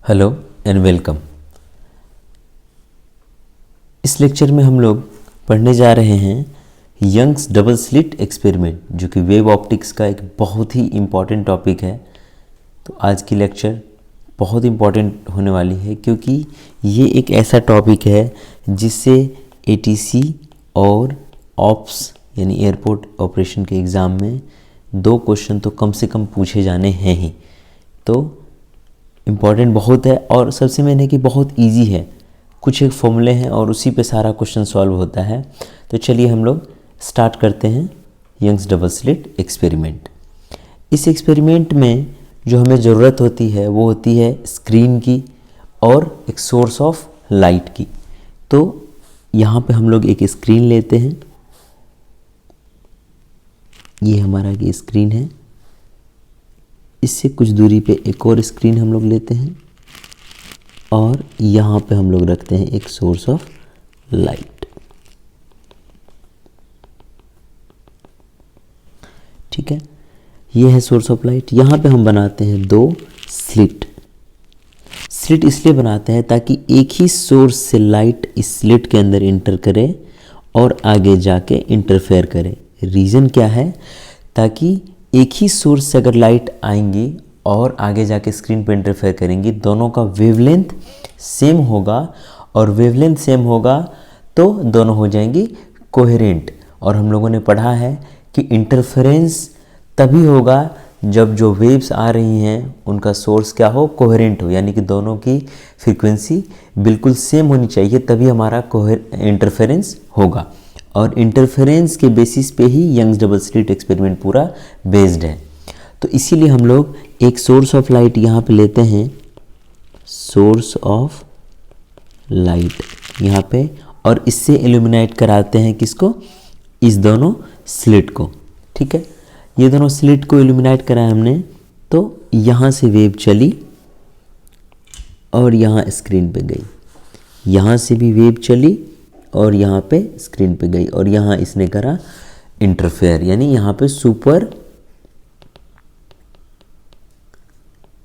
Hello and welcome. इस lecture में हम लोग पढ़ने जा रहे हैं यंग्स डबल स्लिट एक्सपेरिमेंट, जो कि वेव ऑप्टिक्स का एक बहुत ही इम्पॉर्टेंट टॉपिक है। तो आज की लेक्चर बहुत इम्पॉर्टेंट होने वाली है, क्योंकि ये एक ऐसा टॉपिक है जिससे एटीसी और ऑप्स यानी एयरपोर्ट ऑपरेशन के एग्ज़ाम में 2 क्वेश्चन तो कम से कम पूछे जाने हैं ही। तो इम्पॉर्टेंट बहुत है और सबसे मेन है कि बहुत इजी है। कुछ एक फॉर्मूले हैं और उसी पे सारा क्वेश्चन सॉल्व होता है। तो चलिए हम लोग स्टार्ट करते हैं यंग्स डबल स्लिट एक्सपेरिमेंट। इस एक्सपेरिमेंट में जो हमें ज़रूरत होती है वो होती है स्क्रीन की और एक सोर्स ऑफ लाइट की। तो यहाँ पे हम लोग एक स्क्रीन लेते हैं। ये हमारा ये स्क्रीन है। इससे कुछ दूरी पे एक और स्क्रीन हम लोग लेते हैं और यहाँ पे हम लोग रखते हैं एक सोर्स ऑफ लाइट। ठीक है, ये है सोर्स ऑफ लाइट। यहाँ पे हम बनाते हैं 2 स्लिट। स्लिट इसलिए बनाते हैं ताकि एक ही सोर्स से लाइट इस स्लिट के अंदर इंटर करे और आगे जाके इंटरफेयर करे। रीज़न क्या है? ताकि एक ही सोर्स से अगर लाइट आएंगी और आगे जाके स्क्रीन पर इंटरफेयर करेंगी, दोनों का वेवलेंथ सेम होगा और वेवलेंथ सेम होगा तो दोनों हो जाएंगी कोहेरेंट। और हम लोगों ने पढ़ा है कि इंटरफेरेंस तभी होगा जब जो वेव्स आ रही हैं उनका सोर्स क्या हो, कोहेरेंट हो, यानी कि दोनों की फ्रीक्वेंसी बिल्कुल सेम होनी चाहिए, तभी हमारा इंटरफेरेंस होगा। और इंटरफेरेंस के बेसिस पे ही यंग्स डबल स्लिट एक्सपेरिमेंट पूरा बेस्ड है। तो इसीलिए हम लोग एक सोर्स ऑफ लाइट यहाँ पे लेते हैं, सोर्स ऑफ लाइट यहाँ पे, और इससे इल्यूमिनेट कराते हैं किसको? इस दोनों स्लिट को। ठीक है, ये दोनों स्लिट को इल्यूमिनेट कराया हमने, तो यहाँ से वेव चली और यहाँ स्क्रीन पे गई, यहाँ से भी वेव चली और यहाँ पे स्क्रीन पे गई, और यहाँ इसने करा इंटरफेयर, यानी यहाँ पे सुपर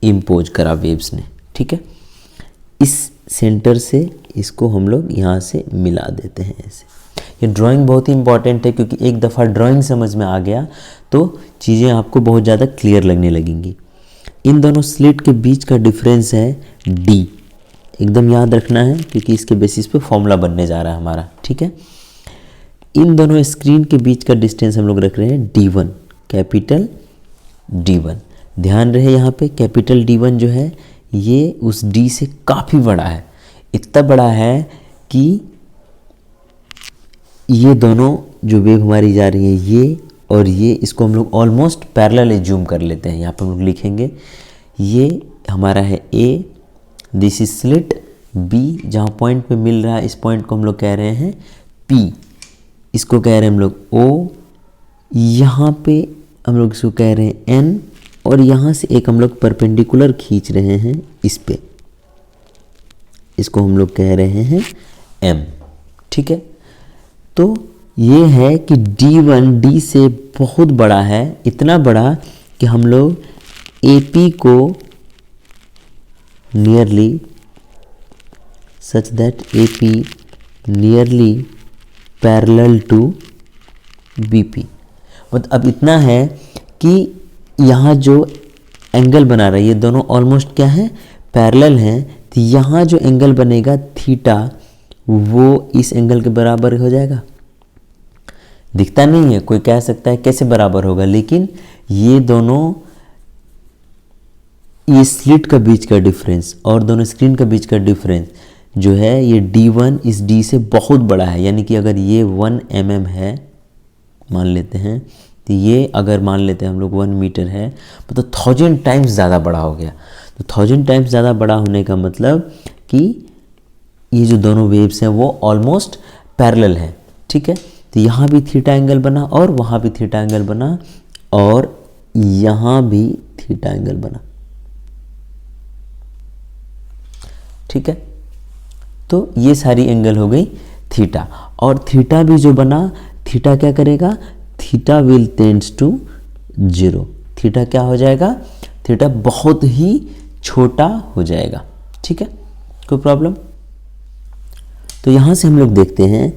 इम्पोज करा वेव्स ने। ठीक है, इस सेंटर से इसको हम लोग यहाँ से मिला देते हैं ऐसे। ये ड्राइंग बहुत ही इंपॉर्टेंट है, क्योंकि एक दफ़ा ड्राइंग समझ में आ गया तो चीज़ें आपको बहुत ज़्यादा क्लियर लगने लगेंगी। इन दोनों स्लिट के बीच का डिफरेंस है D। एकदम याद रखना है, क्योंकि इसके बेसिस पे फॉर्मूला बनने जा रहा है हमारा। ठीक है, इन दोनों स्क्रीन के बीच का डिस्टेंस हम लोग रख रहे हैं D1, कैपिटल D1। ध्यान रहे यहाँ पे कैपिटल D1 जो है ये उस D से काफ़ी बड़ा है। इतना बड़ा है कि ये दोनों जो वेव हमारी जा रही है ये और ये, इसको हम लोग ऑलमोस्ट पैरेलल जूम कर लेते हैं। यहाँ पर हम लोग लिखेंगे ये हमारा है A, this is slit B, जहाँ पॉइंट पे मिल रहा है इस पॉइंट को हम लोग कह रहे हैं P, इसको कह रहे हैं हम लोग O, यहाँ पे हम लोग इसको कह रहे हैं N, और यहाँ से एक हम लोग परपेंडिकुलर खींच रहे हैं इस पे, इसको हम लोग कह रहे हैं M। ठीक है, तो ये है कि D1 D से बहुत बड़ा है, इतना बड़ा कि हम लोग AP को nearly such that AP nearly parallel to BP। मतलब अब इतना है कि यहाँ जो एंगल बना रहा है ये दोनों ऑलमोस्ट क्या है, पैरेलल हैं। तो यहाँ जो एंगल बनेगा थीटा वो इस एंगल के बराबर हो जाएगा। दिखता नहीं है, कोई कह सकता है कैसे बराबर होगा, लेकिन ये दोनों, ये स्लिट का बीच का डिफरेंस और दोनों स्क्रीन का बीच का डिफरेंस जो है ये D1 इस D से बहुत बड़ा है। यानी कि अगर ये 1 mm है मान लेते हैं, तो ये अगर मान लेते हैं हम लोग 1 मीटर है, तो 1000 टाइम्स ज़्यादा बड़ा हो गया। तो 1000 टाइम्स ज़्यादा बड़ा होने का मतलब कि ये जो दोनों वेव्स हैं वो ऑलमोस्ट पैरेलल है। ठीक है, तो यहाँ भी थीटा एंगल बना और वहाँ भी थीटा एंगल बना और यहाँ भी थीटा एंगल बना। ठीक है, तो ये सारी एंगल हो गई थीटा, और थीटा भी जो बना, थीटा क्या करेगा, theta will tends to 0। Theta क्या हो जाएगा, थीटा बहुत ही छोटा हो जाएगा। ठीक है, कोई प्रॉब्लम? तो यहाँ से हम लोग देखते हैं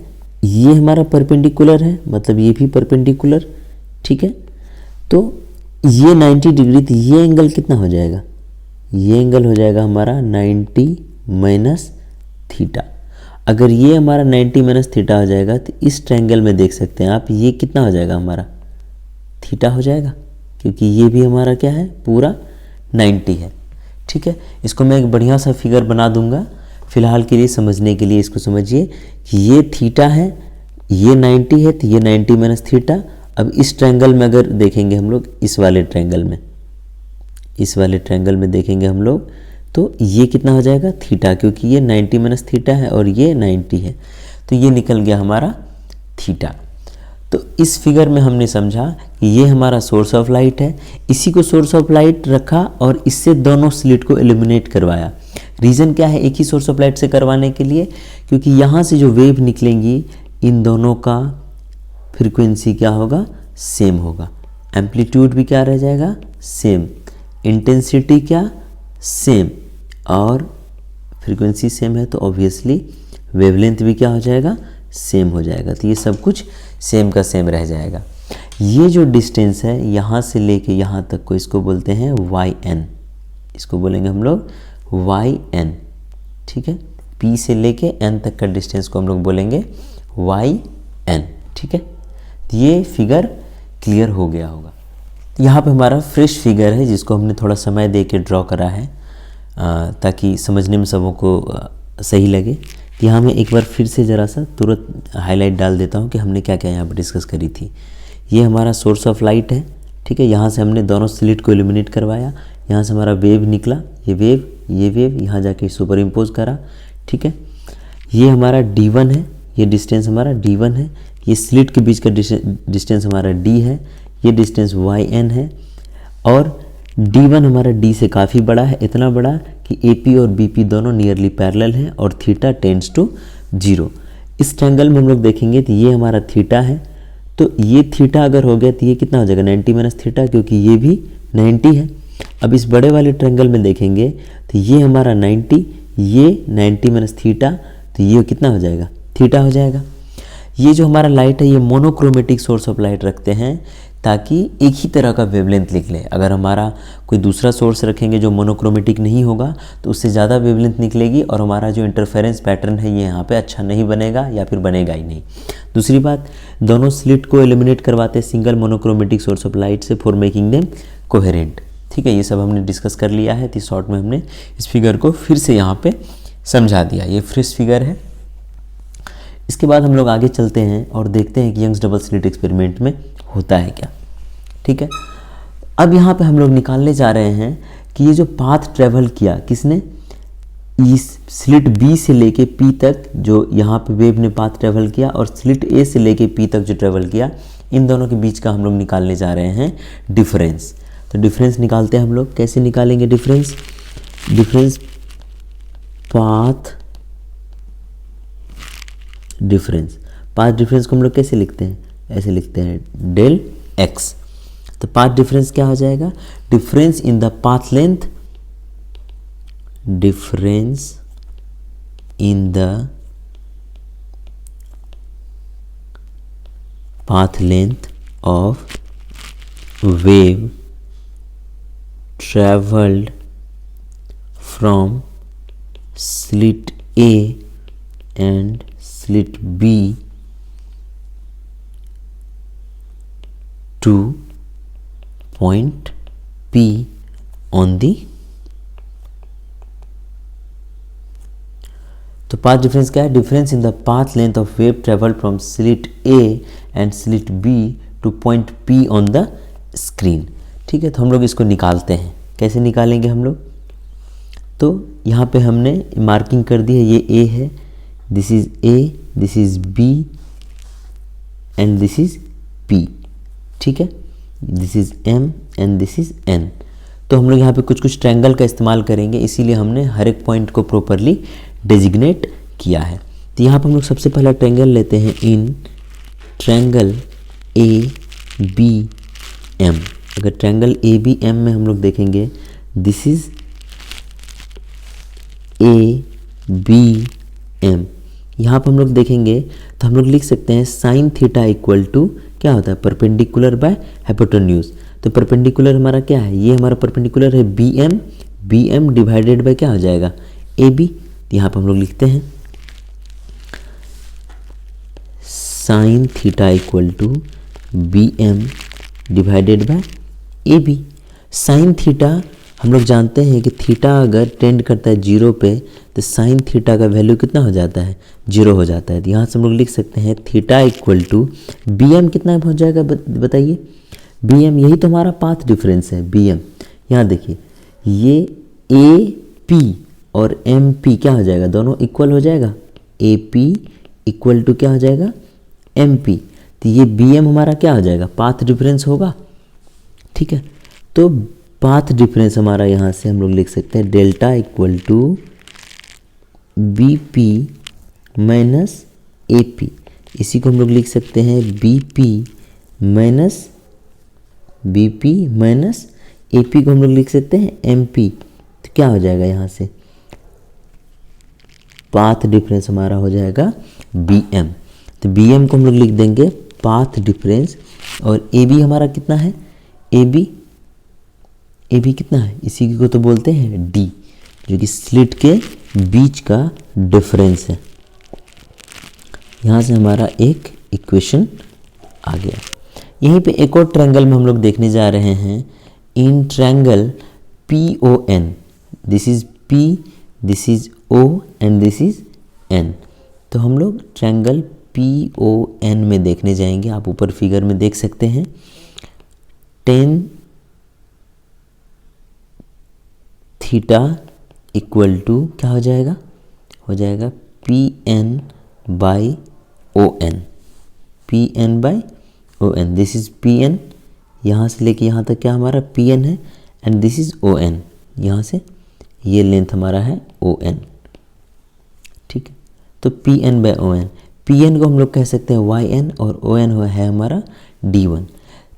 ये हमारा परपेंडिकुलर है, मतलब ये भी परपेंडिकुलर, ठीक है। तो ये 90 डिग्री, तो ये एंगल कितना हो जाएगा? ये एंगल हो जाएगा हमारा 90 माइनस थीटा। अगर ये हमारा 90 माइनस थीटा हो जाएगा तो इस ट्रायंगल में देख सकते हैं आप, ये कितना हो जाएगा हमारा? थीटा हो जाएगा, क्योंकि ये भी हमारा क्या है? पूरा 90 है, ठीक है। इसको मैं एक बढ़िया सा फिगर बना दूंगा, फिलहाल के लिए समझने के लिए इसको समझिए कि ये थीटा है, ये 90 है, तो ये 90 माइनस थीटा। अब इस ट्रायंगल में अगर देखेंगे हम लोग, इस वाले ट्रायंगल में देखेंगे हम लोग, तो ये कितना हो जाएगा? थीटा, क्योंकि ये 90 माइनस थीटा है और ये 90 है, तो ये निकल गया हमारा थीटा। तो इस फिगर में हमने समझा कि ये हमारा सोर्स ऑफ लाइट है, इसी को सोर्स ऑफ लाइट रखा और इससे दोनों स्लिट को एलिमिनेट करवाया। रीज़न क्या है एक ही सोर्स ऑफ लाइट से करवाने के लिए? क्योंकि यहाँ से जो वेव निकलेंगी, इन दोनों का फ्रीक्वेंसी क्या होगा? सेम होगा। एम्पलीट्यूड भी क्या रह जाएगा? सेम। इंटेंसिटी क्या? सेम। और फ्रीक्वेंसी सेम है तो ऑब्वियसली वेवलेंथ भी क्या हो जाएगा? सेम हो जाएगा। तो ये सब कुछ सेम का सेम रह जाएगा। ये जो डिस्टेंस है यहाँ से लेके यहाँ तक को, इसको बोलते हैं YN, इसको बोलेंगे हम लोग YN, ठीक है। P से लेके N तक का डिस्टेंस को हम लोग बोलेंगे YN, ठीक है। तो ये फिगर क्लियर हो गया होगा। यहाँ पे हमारा फ्रेश फिगर है जिसको हमने थोड़ा समय दे के ड्रॉ करा है ताकि समझने में सबों को सही लगे। तो यहाँ मैं एक बार फिर से ज़रा सा तुरंत हाईलाइट डाल देता हूँ कि हमने क्या क्या यहाँ पर डिस्कस करी थी। ये हमारा सोर्स ऑफ लाइट है, ठीक है। यहाँ से हमने दोनों स्लिट को एलिमिनेट करवाया, यहाँ से हमारा वेव निकला, ये वेव यहाँ जाके सुपर इम्पोज करा, ठीक है। ये हमारा D1 है, ये डिस्टेंस हमारा D1 है, ये स्लिट के बीच का डिस्टेंस हमारा D है, ये डिस्टेंस YN है, और D1 हमारा D से काफ़ी बड़ा है, इतना बड़ा कि AP और BP दोनों नियरली पैरेलल हैं और थीटा टेंड्स टू 0। इस ट्रायंगल में हम लोग देखेंगे तो ये हमारा थीटा है, तो ये थीटा अगर हो गया तो ये कितना हो जाएगा? 90 माइनस थीटा, क्योंकि ये भी 90 है। अब इस बड़े वाले ट्रायंगल में देखेंगे तो ये हमारा 90, ये 90 माइनस थीटा, तो ये कितना हो जाएगा? थीटा हो जाएगा। ये जो हमारा लाइट है ये मोनोक्रोमेटिक सोर्स ऑफ लाइट रखते हैं ताकि एक ही तरह का वेवलेंथ निकले। अगर हमारा कोई दूसरा सोर्स रखेंगे जो मोनोक्रोमेटिक नहीं होगा तो उससे ज़्यादा वेवलेंथ निकलेगी और हमारा जो इंटरफेरेंस पैटर्न है ये यहाँ पे अच्छा नहीं बनेगा या फिर बनेगा ही नहीं। दूसरी बात, दोनों स्लिट को एलिमिनेट करवाते हैं single monochromatic source of light से फॉर मेकिंग देम कोहेरेंट, ठीक है। ये सब हमने डिस्कस कर लिया है। तो शॉर्ट में हमने इस फिगर को फिर से यहाँ पे समझा दिया। ये फ्रेश फिगर है। इसके बाद हम लोग आगे चलते हैं और देखते हैं कि यंग्स डबल स्लिट एक्सपेरिमेंट में होता है क्या, ठीक है। अब यहाँ पे हम लोग निकालने जा रहे हैं कि ये जो पाथ ट्रेवल किया किसने, इस स्लिट B से लेके P तक जो यहाँ पे वेव ने पाथ ट्रेवल किया और स्लिट A से लेके P तक जो ट्रेवल किया, इन दोनों के बीच का हम लोग निकालने जा रहे हैं डिफरेंस। तो डिफरेंस निकालते हैं हम लोग। कैसे निकालेंगे difference? Difference path difference, path difference को हम लोग कैसे लिखते हैं? ऐसे लिखते हैं डेल x। तो पाथ डिफरेंस क्या हो जाएगा? Difference in the path length, difference in the path length of wave traveled from slit A and slit B to point P on the, तो पाथ डिफरेंस क्या है? Difference in the path length of wave travel from slit A and slit B two point P on the screen, ठीक है। तो हम लोग इसको निकालते हैं। कैसे निकालेंगे हम लोग? तो यहाँ पे हमने मार्किंग कर दी है, ये A है, this is A, this is B and this is P, ठीक है। This is M and this is N। तो हम लोग यहाँ पे कुछ कुछ ट्रायंगल का इस्तेमाल करेंगे, इसीलिए हमने हर एक पॉइंट को प्रॉपरली डेजिग्नेट किया है। तो यहाँ पर हम लोग सबसे पहला ट्रायंगल लेते हैं in triangle A B M. अगर ट्रायंगल ए बी एम में हम लोग देखेंगे, this is A B M. यहाँ पर हम लोग देखेंगे तो हम लोग लिख सकते हैं साइन थीटा इक्वल टू क्या होता है, परपेंडिकुलर बाय हाइपोटेन्यूज। तो परपेंडिकुलर हमारा क्या है, ये हमारा परपेंडिकुलर है बी एम डिवाइडेड बाय क्या हो जाएगा, ए बी। तो यहाँ पर हम लोग लिखते हैं sine theta equal to B M divided by A B. Sine theta हम लोग जानते हैं कि थीटा अगर टेंड करता है जीरो पे तो साइन थीटा का वैल्यू कितना हो जाता है, जीरो हो जाता है। तो यहाँ से हम लोग लिख सकते हैं theta equal to B M कितना हो जाएगा बताइए, बी एम यही तो हमारा पाथ डिफरेंस है बी एम। यहाँ देखिए ये ए पी और एम पी क्या हो जाएगा, दोनों इक्वल हो जाएगा, ए पी इक्वल टू क्या हो जाएगा, एम पी। तो ये बी एम हमारा क्या हो जाएगा, पाथ डिफरेंस होगा, ठीक है। तो पाथ डिफरेंस हमारा यहाँ से हम लोग लिख सकते हैं delta equal to B P minus A P. इसी को हम लोग लिख सकते हैं B P minus A P को हम लोग लिख सकते हैं एम पी। तो क्या हो जाएगा यहाँ से, पाथ डिफरेंस हमारा हो जाएगा बी एम। तो बी एम को हम लोग लिख देंगे पाथ डिफरेंस, और ए बी हमारा कितना है, ए बी कितना है, इसी को तो बोलते हैं डी, जो कि स्लिट के बीच का डिफरेंस है। यहाँ से हमारा एक इक्वेशन आ गया। यहीं पे एक और ट्रायंगल में हम लोग देखने जा रहे हैं, in triangle P O N, this is P, this is O and this is N. तो हम लोग ट्रायंगल पी ओ एन में देखने जाएंगे। आप ऊपर फिगर में देख सकते हैं टेन थीटा इक्वल टू क्या हो जाएगा P N by O N, P N by O N. This is P N, यहाँ से लेके यहाँ तक क्या हमारा पी एन है, and this is O N, यहाँ से ये लेंथ हमारा है ओ एन, ठीक है। तो P N by O N, P N को हम लोग कह सकते हैं वाई एन, और ओ एन है हमारा डी वन।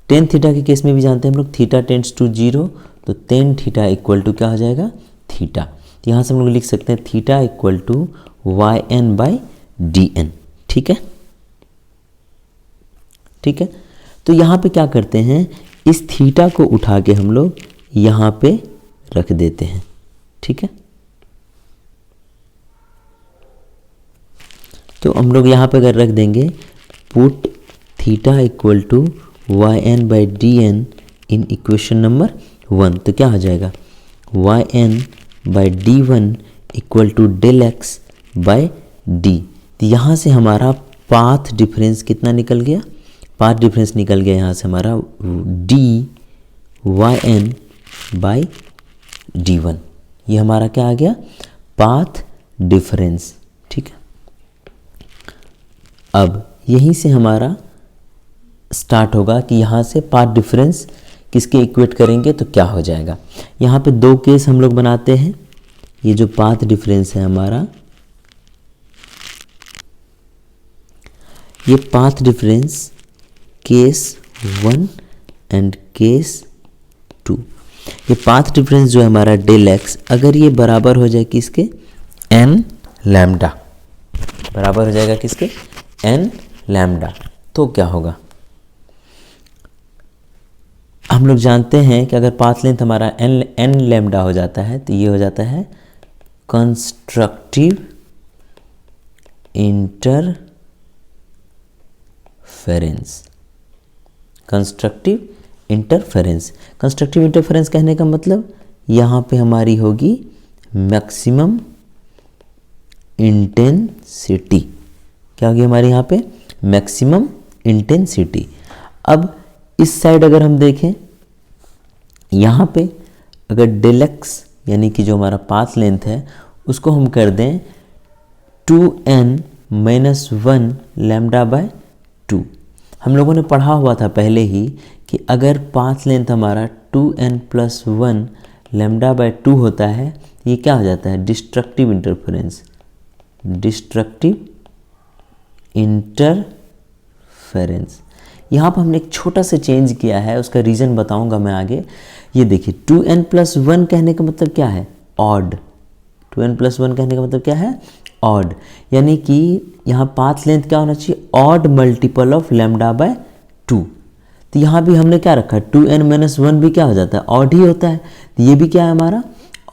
टेन थीटा के केस में भी जानते हैं हम लोग थीटा टेंड्स टू जीरो, तो टेन थीटा इक्वल टू क्या हो जाएगा, थीटा। तो यहाँ से हम लोग लिख सकते हैं theta equal to Y N by D N, ठीक है, ठीक है। तो यहाँ पे क्या करते हैं, इस थीटा को उठा के हम लोग यहाँ पे रख देते हैं, ठीक है। तो हम लोग यहाँ पे अगर रख देंगे put theta equal to Y N by D N in equation number 1, तो क्या हो जाएगा Y N by D one equal to del X by D. तो यहाँ से हमारा पाथ डिफरेंस कितना निकल गया, पाथ डिफरेंस निकल गया यहाँ से हमारा D Y N by D one. ये हमारा क्या आ गया, पाथ डिफरेंस, ठीक है। अब यहीं से हमारा स्टार्ट होगा कि यहाँ से पाथ डिफरेंस किसके इक्वेट करेंगे तो क्या हो जाएगा। यहाँ पे दो केस हम लोग बनाते हैं। ये जो पाथ डिफरेंस है हमारा, ये path difference case 1 and case 2। ये पाथ डिफरेंस जो है हमारा डेल एक्स, अगर ये बराबर हो जाए किसके, एन लैम्डा, बराबर हो जाएगा किसके, एन लैम्डा, तो क्या होगा, हम लोग जानते हैं कि अगर पाथ लेंथ हमारा एन लैम्डा हो जाता है तो ये हो जाता है constructive interference. Constructive interference, constructive interference कहने का मतलब यहाँ पे हमारी होगी मैक्सिमम इंटेंसिटी। क्या होगी हमारे यहाँ पे, मैक्सिमम इंटेंसिटी। अब इस साइड अगर हम देखें, यहाँ पे अगर डेल एक्स यानी कि जो हमारा पाथ लेंथ है उसको हम कर दें 2n माइनस 1 लैम्डा बाय 2। हम लोगों ने पढ़ा हुआ था पहले ही कि अगर पाथ लेंथ हमारा 2n प्लस 1 लैम्डा बाय 2 होता है, ये क्या हो जाता है, डिस्ट्रक्टिव इंटरफेरेंस, डिस्ट्रक्टिव इंटरफेरेंस। यहाँ पर हमने एक छोटा सा चेंज किया है, उसका रीज़न बताऊंगा मैं आगे। ये देखिए 2n प्लस 1 कहने का मतलब क्या है, ऑड, 2n+1 कहने का मतलब क्या है, ऑड, यानी कि यहाँ पाथ लेंथ क्या होना चाहिए, ऑड मल्टीपल ऑफ λ/2। तो यहाँ भी हमने क्या रखा, 2n-1 भी क्या हो जाता है, ऑड ही होता है। तो ये भी क्या है हमारा,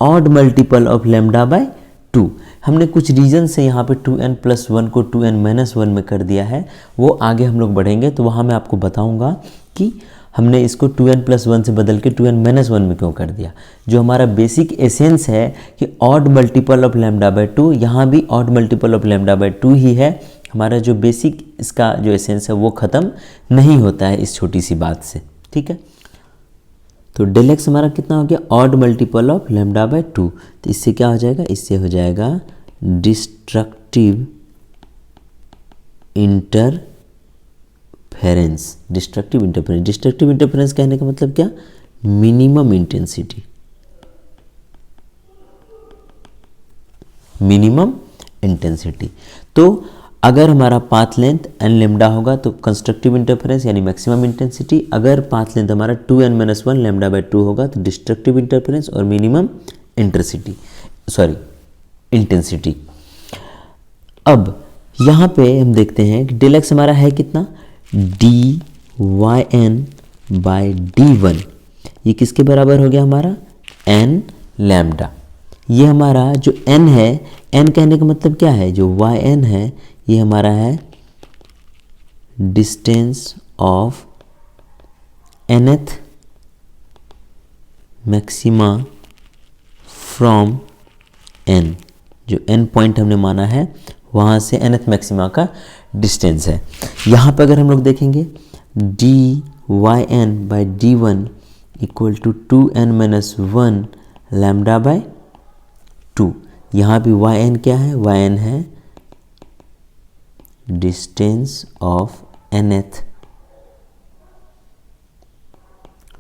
ऑड मल्टीपल ऑफ λ/2। हमने कुछ रीजन से यहाँ पे 2n+1 को 2n-1 में कर दिया है, वो आगे हम लोग बढ़ेंगे तो वहाँ मैं आपको बताऊँगा कि हमने इसको 2n+1 से बदल के 2n-1 में क्यों कर दिया। जो हमारा बेसिक एसेंस है कि ऑड मल्टीपल ऑफ λ/2, यहाँ भी ऑड मल्टीपल ऑफ λ/2 ही है। हमारा जो बेसिक इसका जो एसेंस है वो ख़त्म नहीं होता है इस छोटी सी बात से, ठीक है। तो डेल एक्स हमारा कितना हो गया, ऑड मल्टीपल ऑफ λ/2। तो इससे क्या हो जाएगा, इससे हो जाएगा destructive interference. Destructive interference, destructive interference कहने का मतलब क्या, मिनिमम इंटेंसिटी। Minimum intensity. तो अगर हमारा पाथ लेंथ n λ होगा तो कंस्ट्रक्टिव इंटरफेरेंस यानी मैक्सिमम इंटेंसिटी, अगर पाथ लेंथ हमारा 2n-1 λ/2 होगा तो डिस्ट्रक्टिव इंटरफेरेंस और मिनिमम इंटेंसिटी। अब यहाँ पे हम देखते हैं कि डेल एक्स हमारा है कितना, dyn/d1। ये किसके बराबर हो गया हमारा, n λ। ये हमारा जो n है, n कहने का मतलब क्या है, जो yn है ये हमारा है distance of nth maxima from n। जो n पॉइंट हमने माना है वहाँ से nth मैक्सिमा का डिस्टेंस है। यहाँ पर अगर हम लोग देखेंगे dyn/d1 इक्वल टू 2n-1 λ/2। यहाँ भी yn क्या है, yn है distance of nth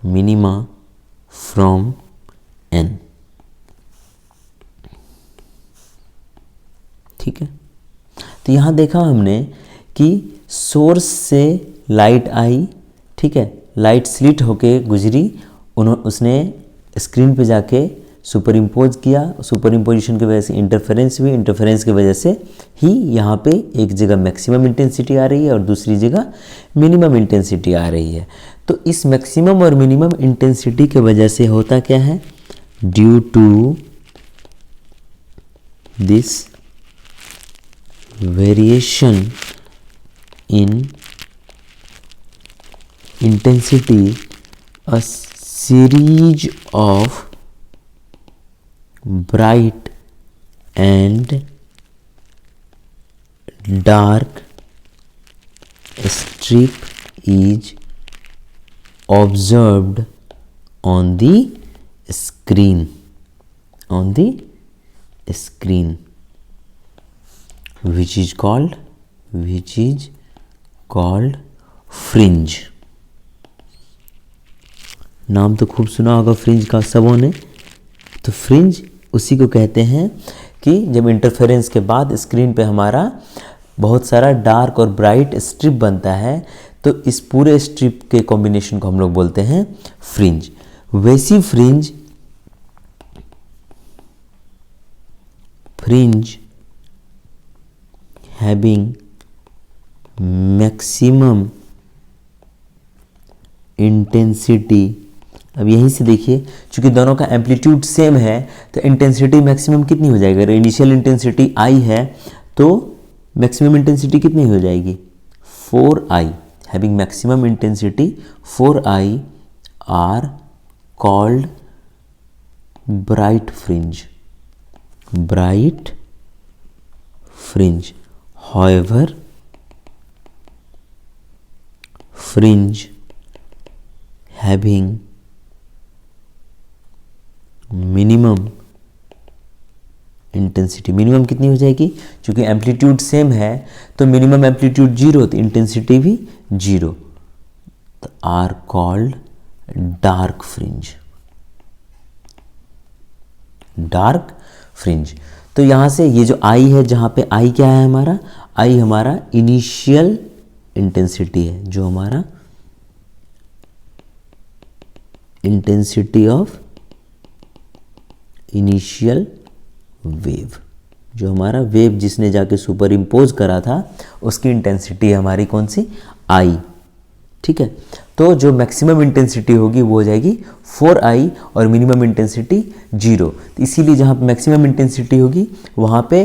minima from n, ठीक है। तो यहाँ देखा हमने कि सोर्स से लाइट आई, ठीक है, लाइट स्लिट होके गुजरी, उसने स्क्रीन पे जाके सुपर इम्पोज किया, सुपर इम्पोजिशन की वजह से इंटरफेरेंस हुई, इंटरफेरेंस की वजह से ही यहाँ पे एक जगह मैक्सिमम इंटेंसिटी आ रही है और दूसरी जगह मिनिमम इंटेंसिटी आ रही है। तो इस मैक्सिमम और मिनिमम इंटेंसिटी की वजह से होता क्या है, due to this variation in intensity a series of bright and dark strip is observed on the screen, which is called fringe। नाम तो खूब सुना होगा फ्रिंज का सबों ने। तो फ्रिंज उसी को कहते हैं कि जब इंटरफेरेंस के बाद स्क्रीन पे हमारा बहुत सारा डार्क और ब्राइट स्ट्रिप बनता है तो इस पूरे स्ट्रिप के कॉम्बिनेशन को हम लोग बोलते हैं फ्रिंज। वैसी फ्रिंज हैविंग मैक्सिमम इंटेंसिटी। अब यहीं से देखिए, चूंकि दोनों का एम्पलीट्यूड सेम है तो इंटेंसिटी मैक्सिमम कितनी हो जाएगी, अगर इनिशियल इंटेंसिटी आई है तो मैक्सिमम इंटेंसिटी कितनी हो जाएगी, 4i। Having maximum intensity 4i are called bright fringe. However, fringe having minimum intensity, minimum कितनी हो जाएगी, क्योंकि एम्पलीट्यूड सेम है तो मिनिमम एम्पलीट्यूड 0 तो इंटेंसिटी भी 0, तो आर कॉल्ड डार्क फ्रिंज। तो यहाँ से ये जो आई है, जहाँ पे आई क्या है हमारा, आई हमारा इनिशियल इंटेंसिटी है, जो हमारा इंटेंसिटी ऑफ इनिशियल वेव। जो हमारा वेव जिसने जाके सुपर इम्पोज करा था उसकी इंटेंसिटी हमारी कौन सी, आई। ठीक है, तो जो मैक्सिमम इंटेंसिटी होगी वो हो जाएगी 4i और मिनिमम इंटेंसिटी 0। तो इसीलिए जहाँ मैक्सिमम इंटेंसिटी होगी वहाँ पे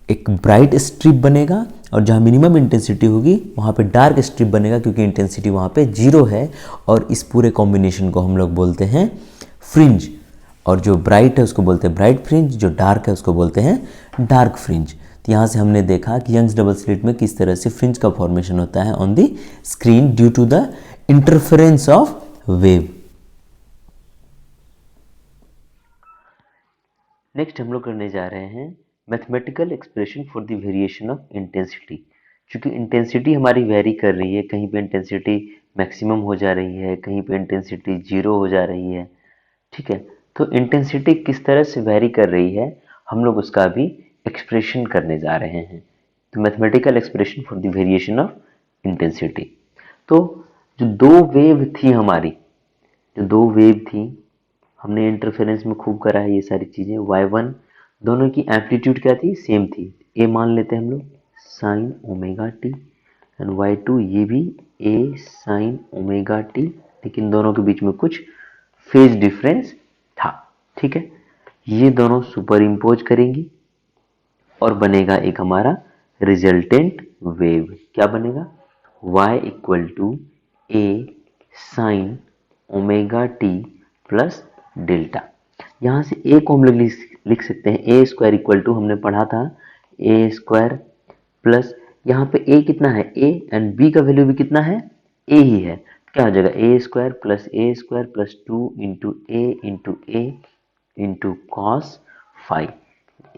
एक ब्राइट स्ट्रिप बनेगा और जहाँ मिनिमम इंटेंसिटी होगी वहाँ पे डार्क स्ट्रिप बनेगा, क्योंकि इंटेंसिटी वहाँ पे 0 है। और इस पूरे कॉम्बिनेशन को हम लोग बोलते हैं फ्रिंज। और जो ब्राइट है उसको बोलते हैं ब्राइट फ्रिंज, जो डार्क है उसको बोलते हैं डार्क फ्रिंज। तो यहाँ से हमने देखा कि यंग्स डबल स्लिट में किस तरह से फ्रिंज का फॉर्मेशन होता है on the screen due to the interference of wave. Next हम लोग करने जा रहे हैं mathematical expression for the variation of intensity. क्योंकि इंटेंसिटी हमारी वेरी कर रही है, कहीं पे इंटेंसिटी मैक्सिमम हो जा रही है, कहीं पे इंटेंसिटी 0 हो जा रही है। ठीक है, तो इंटेंसिटी किस तरह से वेरी कर रही है हम लोग उसका भी एक्सप्रेशन करने जा रहे हैं। तो mathematical expression for the variation of intensity. तो जो दो वेव थी हमारी, जो दो वेव थी, हमने इंटरफेरेंस में खूब करा है ये सारी चीज़ें। y1 दोनों की एम्पलीट्यूड क्या थी, सेम थी, a मान लेते हैं हम लोग sign omega T, and y2 ये भी a साइन ओमेगा टी, लेकिन दोनों के बीच में कुछ फेज डिफरेंस था। ठीक है, ये दोनों सुपर इम्पोज करेंगी और बनेगा एक हमारा रिजल्टेंट वेव। क्या बनेगा, y equal to a sine omega T plus delta. यहाँ से a को हम लोग लिख सकते हैं a स्क्वायर इक्वल टू, हमने पढ़ा था a स्क्वायर प्लस यहाँ पे a कितना है, a, एंड b का वैल्यू भी कितना है, a ही है। क्या हो जाएगा, a square plus 2 into a into cos five.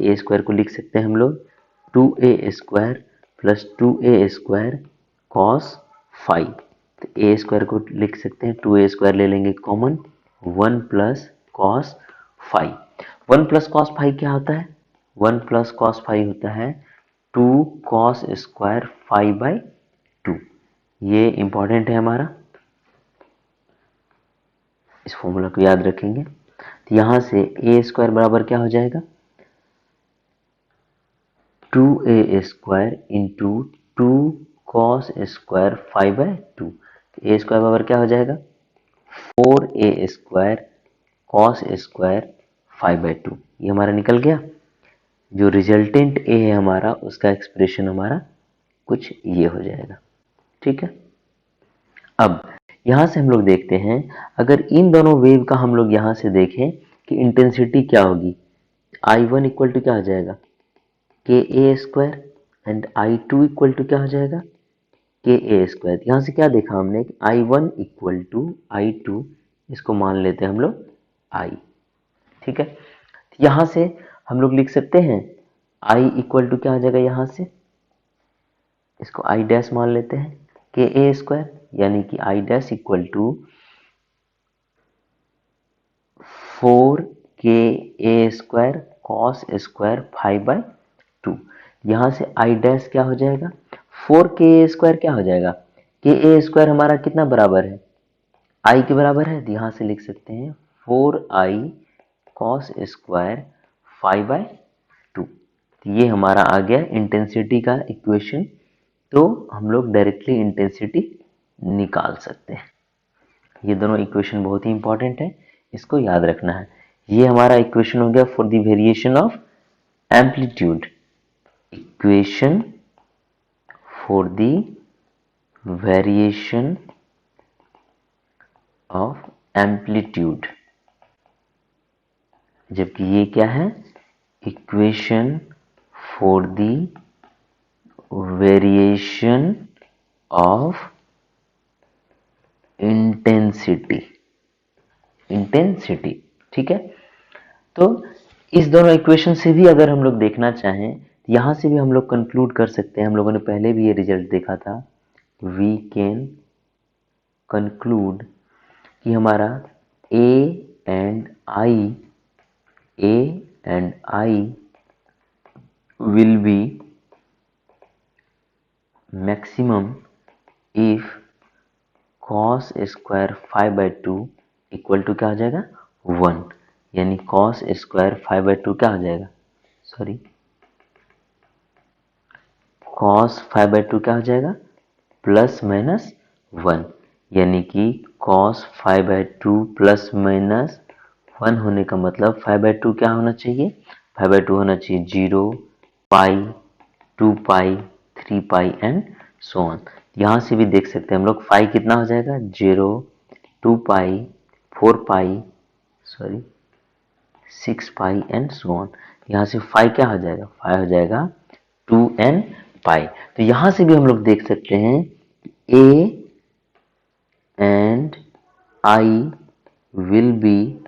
a square को लिख सकते हैं हम लोग 2a square plus 2a square cos five. तो a स्क्वायर को लिख सकते हैं 2a स्क्वायर ले लेंगे common, 1 plus cos five. 1 plus cos five क्या होता है, 1 प्लस कॉस फाइव होता है 2 कॉस स्क्वायर 5/2। ये इंपॉर्टेंट है हमारा, इस फॉर्मूला को याद रखेंगे। तो यहाँ से a स्क्वायर बराबर क्या हो जाएगा, 2a square into 2 cos square 5/2। a square बराबर क्या हो जाएगा, 4a स्क्वायर कॉस स्क्वायर 5/2। ये हमारा निकल गया। जो रिजल्टेंट a है हमारा, उसका एक्सप्रेशन हमारा कुछ ये हो जाएगा। ठीक है, अब यहाँ से हम लोग देखते हैं, अगर इन दोनों वेव का हम लोग यहाँ से देखें कि इंटेंसिटी क्या होगी, I1 इक्वल टू क्या हो जाएगा, ka square, and I2 equal to क्या हो जाएगा, ka स्क्वायर। यहाँ से क्या देखा हमने कि I1 इक्वल टू I2, इसको मान लेते हैं हम लोग I। ठीक है, यहाँ से हम लोग लिख सकते हैं I इक्वल टू क्या हो जाएगा, यहाँ से इसको I डैश मान लेते हैं ka स्क्वायर, यानी कि I dash equal to 4ka square cos square 5/2। यहाँ से I डैश क्या हो जाएगा, 4ka स्क्वायर क्या हो जाएगा, ka स्क्वायर हमारा कितना बराबर है, I के बराबर है। तो यहाँ से लिख सकते हैं 4i कॉस स्क्वायर 5/2। तो ये हमारा आ गया इंटेंसिटी का इक्वेशन। तो हम लोग डायरेक्टली इंटेंसिटी निकाल सकते हैं। ये दोनों इक्वेशन बहुत ही इंपॉर्टेंट है, इसको याद रखना है। ये हमारा इक्वेशन हो गया for the variation of amplitude, equation for the variation of amplitude, जबकि ये क्या है, equation for the variation of intensity. ठीक है, तो इस दोनों इक्वेशन से भी अगर हम लोग देखना चाहें तो यहाँ से भी हम लोग कंक्लूड कर सकते हैं। हम लोगों ने पहले भी ये रिजल्ट देखा था, वी कैन कंक्लूड कि हमारा A and I will be maximum if cos square 5/2 equal to क्या हो जाएगा, 1, यानी कॉस स्क्वायर 5/2 क्या हो जाएगा, सॉरी, cos 5/2 क्या हो जाएगा, प्लस माइनस 1, यानी कि cos 5/2 प्लस माइनस 1 होने का मतलब 5/2 क्या होना चाहिए, 5/2 होना चाहिए 0, पाई, 2 पाई, 3 पाई एंड सो ऑन। यहाँ से भी देख सकते हैं हम लोग, फाई कितना हो जाएगा, 0, 2 pi, 4 pi, sorry 6 pi and so on. यहाँ से फाई क्या हो जाएगा, फाई हो जाएगा 2n पाई। तो यहाँ से भी हम लोग देख सकते हैं a and I will be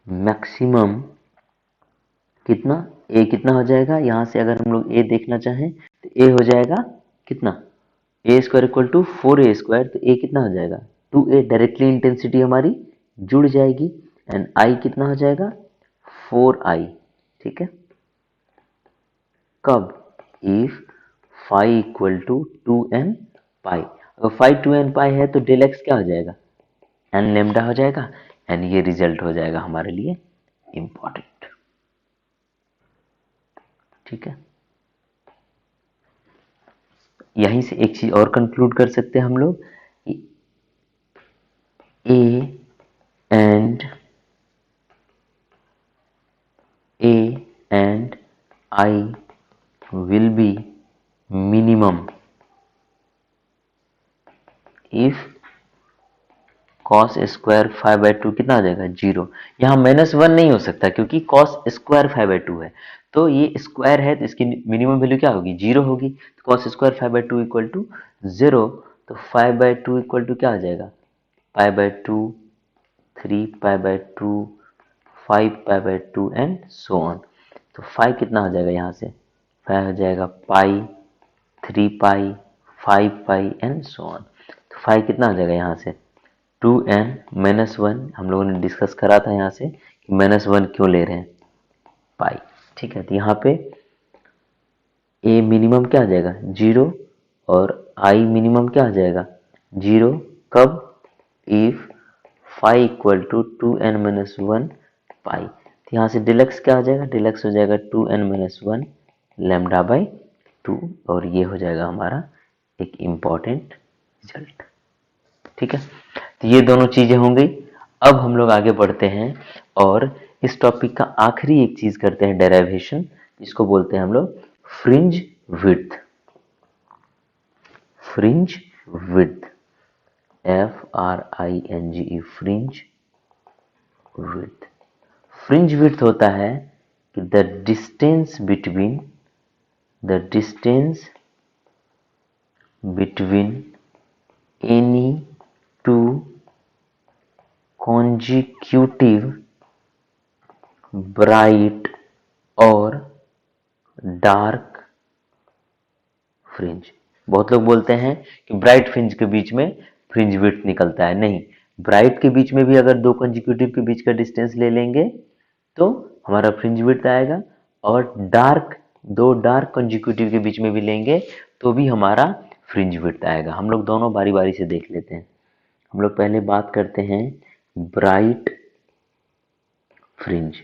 maximum कितना, a कितना हो जाएगा, यहाँ से अगर हम लोग a देखना चाहें तो a हो जाएगा कितना, a square equal to 4a square, तो a कितना हो जाएगा 2a, डायरेक्टली इंटेंसिटी हमारी जुड़ जाएगी, एंड I कितना हो जाएगा 4I। ठीक है, कब, if phi equal to 2n pi, अगर फाई 2n पाई है तो डेल एक्स क्या हो जाएगा, n लेमडा हो जाएगा, एंड ये रिजल्ट हो जाएगा हमारे लिए इंपॉर्टेंट। ठीक है, यहीं से एक चीज और कंक्लूड कर सकते हैं हम लोग, ए and I will B minimum if cos square 5/2 कितना हो जाएगा 0। यहाँ -1 नहीं हो सकता क्योंकि cos स्क्वायर 5/2 है, तो ये स्क्वायर है तो इसकी मिनिमम वैल्यू क्या होगी, 0 होगी। तो cos स्क्वायर 5/2 इक्वल टू 0, तो 5/2 इक्वल टू क्या हो जाएगा, π/2, 3 π/2, 5 π/2 एंड सो ऑन। तो 5 कितना हो जाएगा, यहाँ से 5 हो जाएगा पाई, 3 पाई, 5 पाई एंड सो ऑन। तो 5 कितना हो जाएगा यहाँ से 2n -1, हम लोगों ने डिस्कस करा था यहाँ से कि -1 क्यों ले रहे हैं, पाई। ठीक है, तो यहाँ पे a मिनिमम क्या आ जाएगा 0 और I मिनिमम क्या आ जाएगा 0, कब, if phi equal to 2n-1 pi. तो यहाँ से डिलक्स क्या हो जाएगा, डिलक्स हो जाएगा 2n-1 लैम्डा बाई 2, और ये हो जाएगा हमारा एक इम्पॉर्टेंट रिजल्ट। ठीक है, तो ये दोनों चीजें हो गई। अब हम लोग आगे बढ़ते हैं और इस टॉपिक का आखिरी एक चीज करते हैं, डेरिवेशन, जिसको बोलते हैं हम लोग fringe width. Fringe width, FRINGE, fringe width. Fringe width होता है कि the distance between any two consecutive bright और डार्क फ्रिंज। बहुत लोग बोलते हैं कि ब्राइट फ्रिंज के बीच में फ्रिंज विड्थ निकलता है, नहीं, ब्राइट के बीच में भी अगर दो कंजिक्यूटिव के बीच का डिस्टेंस ले लेंगे तो हमारा फ्रिंज विड्थ आएगा, और दो डार्क कंजिक्यूटिव के बीच में भी लेंगे तो भी हमारा फ्रिंज विड्थ आएगा। हम लोग दोनों बारी बारी से देख लेते हैं। हम लोग पहले बात करते हैं ब्राइट फ्रिंज।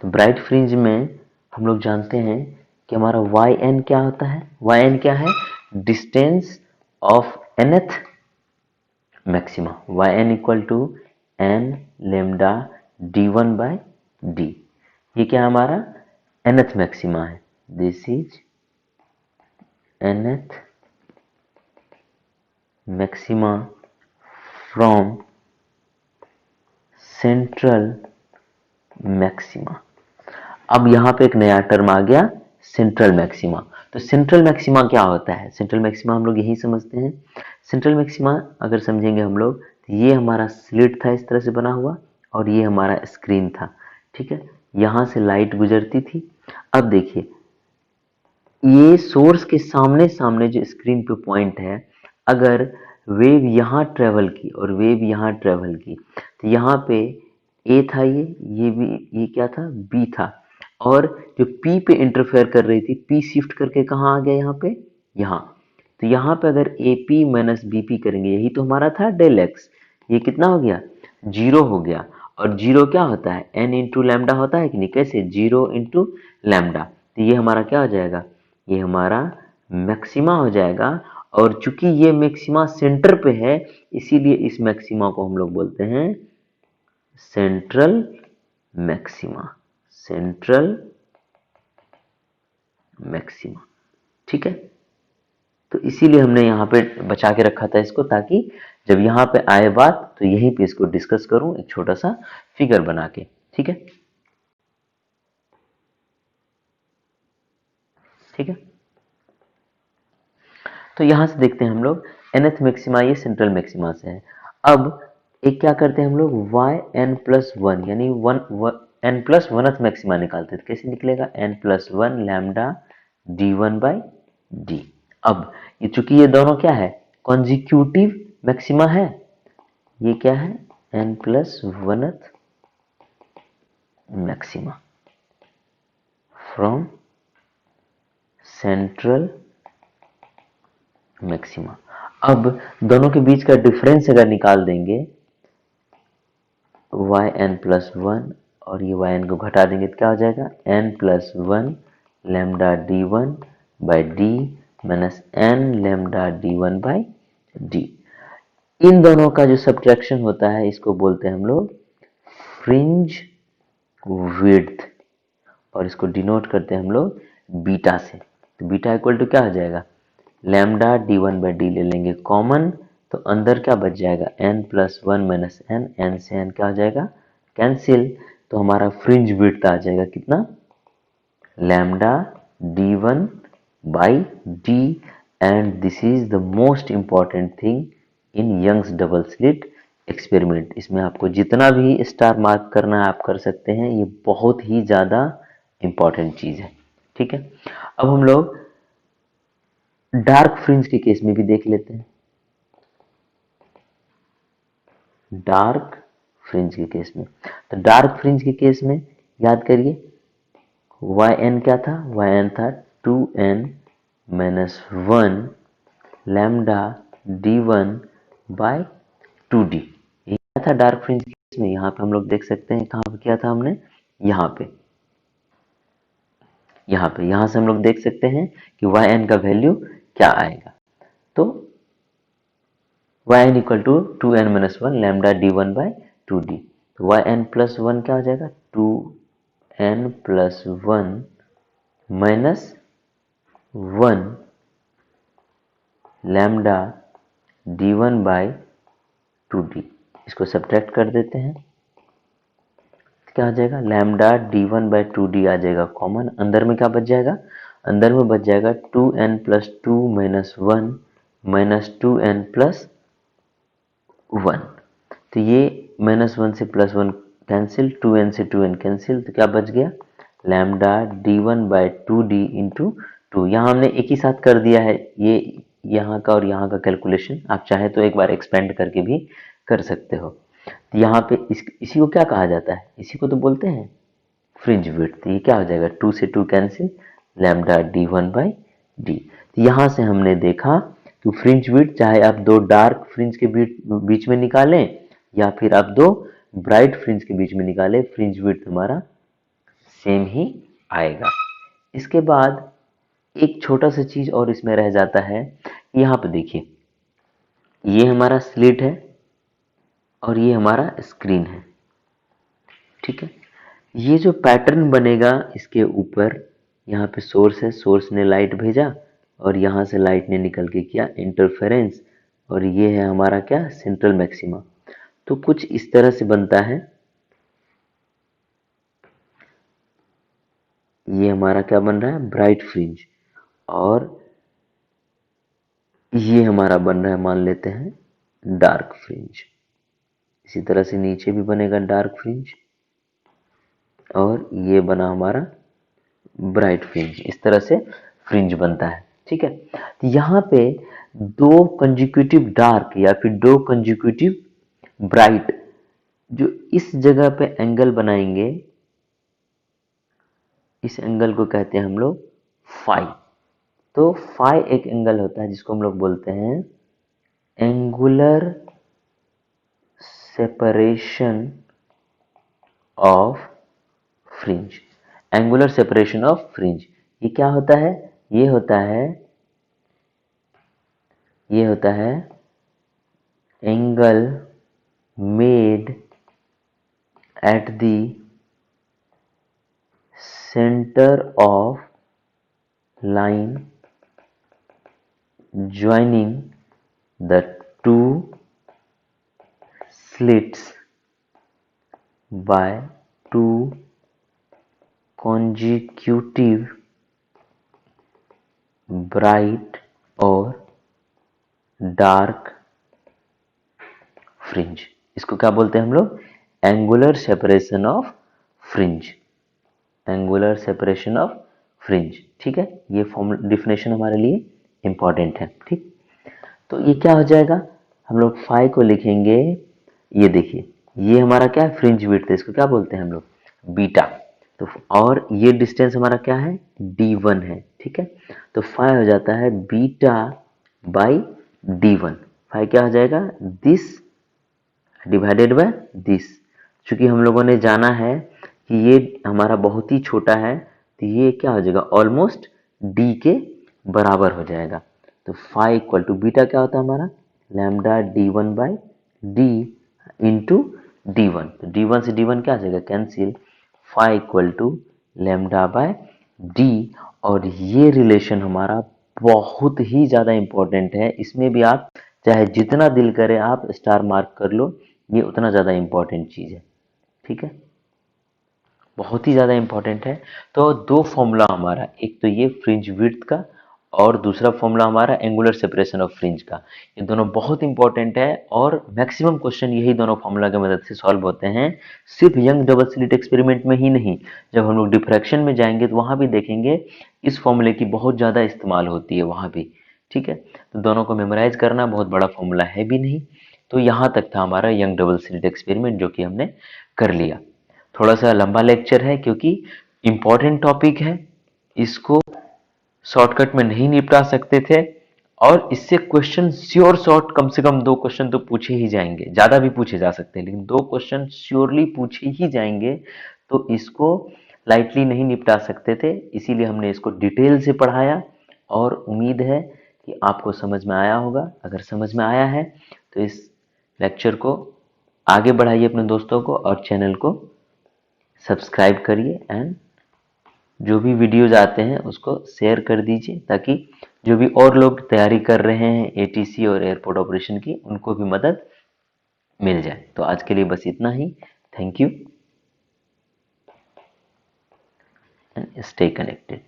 तो ब्राइट फ्रिंज में हम लोग जानते हैं कि हमारा yn क्या होता है, yn क्या है, distance of nth maxima, yn equal to n lambda d1 by d। ये क्या हमारा nth मैक्सिमा है, this is nth maxima from central maxima. अब यहाँ पे एक नया टर्म आ गया, सेंट्रल मैक्सिमा। तो सेंट्रल मैक्सिमा क्या होता है, सेंट्रल मैक्सिमा हम लोग यही समझते हैं। सेंट्रल मैक्सिमा अगर समझेंगे हम लोग, तो ये हमारा स्लिट था इस तरह से बना हुआ, और ये हमारा स्क्रीन था। ठीक है, यहाँ से लाइट गुजरती थी। अब देखिए, ये सोर्स के सामने सामने जो स्क्रीन पे पॉइंट है, अगर वेव यहाँ ट्रेवल की और वेव यहाँ ट्रेवल की, तो यहाँ पे ए था, ये भी, ये क्या था, बी था, और जो पी पे इंटरफेयर कर रही थी, पी शिफ्ट करके कहाँ आ गया, यहाँ पे, यहाँ। तो यहाँ पे अगर A P minus B P करेंगे, यही तो हमारा था डेल एक्स, ये कितना हो गया 0 हो गया। और जीरो क्या होता है, n इंटू लैम्डा होता है कि नहीं, कैसे, जीरो इंटू लैम्डा। तो ये हमारा क्या हो जाएगा, ये हमारा मैक्सिमा हो जाएगा। और चूंकि ये मैक्सिमा सेंटर पे है, इसीलिए इस मैक्सिमा को हम लोग बोलते हैं सेंट्रल मैक्सिमा, सेंट्रल मैक्सिमा। ठीक है, तो इसीलिए हमने यहाँ पे बचा के रखा था इसको, ताकि जब यहाँ पे आए बात तो यहीं पे इसको डिस्कस करूं एक छोटा सा फिगर बना के। ठीक है, ठीक है। तो यहां से देखते हैं हम लोग nth मैक्सिमा ये सेंट्रल मैक्सिमा से है। अब एक क्या करते हैं हम लोग, वाई एन प्लस वन यानी एन प्लस वनथ मैक्सिमा निकालते हैं। कैसे निकलेगा, N plus one lambda D one by D. अब ये चूंकि ये दोनों क्या है, कॉन्जिक्यूटिव मैक्सिमा है, ये क्या है, N plus oneth maxima from central maxima. अब दोनों के बीच का डिफरेंस अगर निकाल देंगे, वाई एन प्लस वन और ये वाई एन को घटा देंगे तो क्या हो जाएगा, N plus one lambda d one by d minus n lambda d one by d. इन दोनों का जो सब्ट्रैक्शन होता है इसको बोलते हैं हम लोग फ्रिंज विड्थ, और इसको डिनोट करते हैं हम लोग बीटा से। तो बीटा इक्वल टू क्या हो जाएगा, lambda D one by D ले लेंगे कॉमन, तो अंदर क्या बच जाएगा, N plus one minus N, N से एन क्या हो जाएगा, कैंसिल। तो हमारा फ्रिंज विड्थ आ जाएगा कितना, lambda D one by D. And this is the most important thing in Young's double slit experiment. इसमें आपको जितना भी स्टार मार्क करना है आप कर सकते हैं, ये बहुत ही ज़्यादा इंपॉर्टेंट चीज़ है। ठीक है, अब हम लोग डार्क फ्रिंज के केस में भी देख लेते हैं। डार्क फ्रिंज के केस में, तो डार्क फ्रिंज के केस में याद करिए वाई एन क्या था, वाई एन था two N minus one lambda D one by two D. ये क्या था डार्क फ्रिंज के केस में, यहाँ पे हम लोग देख सकते हैं कहाँ पे किया था हमने, यहाँ पे, यहाँ से हम लोग देख सकते हैं कि वाई एन का वैल्यू क्या आएगा। तो y n equal to two N minus one lambda D one by two d. तो वाई एन प्लस वन क्या हो जाएगा, two N plus one minus one lambda D one by two d. इसको subtract कर देते हैं, क्या आ जाएगा, lambda D one by two d आ जाएगा कॉमन, अंदर में क्या बच जाएगा, अंदर में बच जाएगा two N plus two minus one minus two N plus one. तो ये माइनस वन से plus one cancel, two N से टू एन कैंसिल, तो क्या बच गया, lambda D one by two D into two. यहाँ हमने एक ही साथ कर दिया है ये यहाँ का और यहाँ का कैलकुलेशन, आप चाहे तो एक बार एक्सपेंड करके भी कर सकते हो। तो यहाँ पे इसी को क्या कहा जाता है, इसी को तो बोलते हैं फ्रिंज विड्थ। ये क्या हो जाएगा, टू से to cancel, lambda D one by D. तो यहाँ से हमने देखा कि फ्रिंज विड्थ चाहे आप दो डार्क फ्रिंज के बीच में निकालें या फिर आप दो ब्राइट फ्रिंज के बीच में निकालें, फ्रिंज विड्थ हमारा सेम ही आएगा। इसके बाद एक छोटा सा चीज और इसमें रह जाता है, यहाँ पे देखिए ये हमारा स्लिट है और ये हमारा स्क्रीन है। ठीक है, ये जो पैटर्न बनेगा इसके ऊपर, यहाँ पे सोर्स है, सोर्स ने लाइट भेजा और यहाँ से लाइट ने निकल के किया इंटरफेरेंस, और ये है हमारा क्या, सेंट्रल मैक्सिमा। तो कुछ इस तरह से बनता है, ये हमारा क्या बन रहा है, ब्राइट फ्रिंज, और ये हमारा बन रहा है, मान लेते हैं डार्क फ्रिंज। इसी तरह से नीचे भी बनेगा डार्क फ्रिंज, और ये बना हमारा ब्राइट फ्रिंज। इस तरह से फ्रिंज बनता है। ठीक है, तो यहाँ पे दो कंजिक्यूटिव डार्क या फिर दो कंजिक्यूटिव ब्राइट जो इस जगह पे एंगल बनाएंगे, इस एंगल को कहते हैं हम लोग फाई। तो फाई एक एंगल होता है जिसको हम लोग बोलते हैं angular separation of fringe, angular separation of fringe. ये क्या होता है? ये होता है angle made at the centre of line joining the two slits by two consecutive bright और डार्क फ्रिंज। इसको क्या बोलते हैं हम लोग? Angular separation of fringe, angular separation of fringe. ठीक है, ये फॉर्मूला डिफिनेशन हमारे लिए इंपॉर्टेंट है। ठीक, तो ये क्या हो जाएगा? हम लोग फाई को लिखेंगे, ये देखिए ये हमारा क्या है? फ्रिंज विड्थ है, इसको क्या बोलते हैं हम लोग? बीटा। तो और ये डिस्टेंस हमारा क्या है? d1 है। ठीक है, तो फाई हो जाता है बीटा बाई d1। फाई क्या हो जाएगा? This divided by this. चूंकि हम लोगों ने जाना है कि ये हमारा बहुत ही छोटा है, तो ये क्या हो जाएगा? ऑलमोस्ट d के बराबर हो जाएगा। तो फाई इक्वल टू बीटा क्या होता है हमारा? Lambda d1 by d into d1। तो d1 से d1 क्या आ जाएगा? Cancel. Phi equal to lambda by d। और ये रिलेशन हमारा बहुत ही ज़्यादा इंपॉर्टेंट है। इसमें भी आप चाहे जितना दिल करे आप स्टार मार्क कर लो, ये उतना ज़्यादा इंपॉर्टेंट चीज़ है। ठीक है, बहुत ही ज़्यादा इंपॉर्टेंट है। तो दो फॉर्मूला हमारा, एक तो ये फ्रिंज विड्थ का और दूसरा फॉर्मूला हमारा एंगुलर सेपरेशन ऑफ फ्रिंज का। ये दोनों बहुत इंपॉर्टेंट है और मैक्सिमम क्वेश्चन यही दोनों फॉर्मूला की मदद से सॉल्व होते हैं। सिर्फ यंग डबल स्लिट एक्सपेरिमेंट में ही नहीं, जब हम लोग डिफ्रैक्शन में जाएंगे तो वहाँ भी देखेंगे इस फॉर्मूले की बहुत ज़्यादा इस्तेमाल होती है वहाँ भी। ठीक है, तो दोनों को मेमोराइज करना बहुत बड़ा फॉर्मूला है भी नहीं। तो यहाँ तक था हमारा यंग डबल स्लिट एक्सपेरिमेंट, जो कि हमने कर लिया। थोड़ा सा लंबा लेक्चर है क्योंकि इम्पॉर्टेंट टॉपिक है, इसको शॉर्टकट में नहीं निपटा सकते थे। और इससे क्वेश्चन श्योर शॉर्ट कम से कम 2 क्वेश्चन तो पूछे ही जाएंगे, ज़्यादा भी पूछे जा सकते हैं लेकिन 2 क्वेश्चन श्योरली पूछे ही जाएंगे। तो इसको लाइटली नहीं निपटा सकते थे, इसीलिए हमने इसको डिटेल से पढ़ाया और उम्मीद है कि आपको समझ में आया होगा। अगर समझ में आया है तो इस लेक्चर को आगे बढ़ाइए अपने दोस्तों को और चैनल को सब्सक्राइब करिए एंड जो भी वीडियोज आते हैं उसको शेयर कर दीजिए, ताकि जो भी और लोग तैयारी कर रहे हैं एटीसी और एयरपोर्ट ऑपरेशन की, उनको भी मदद मिल जाए। तो आज के लिए बस इतना ही। Thank you and stay connected.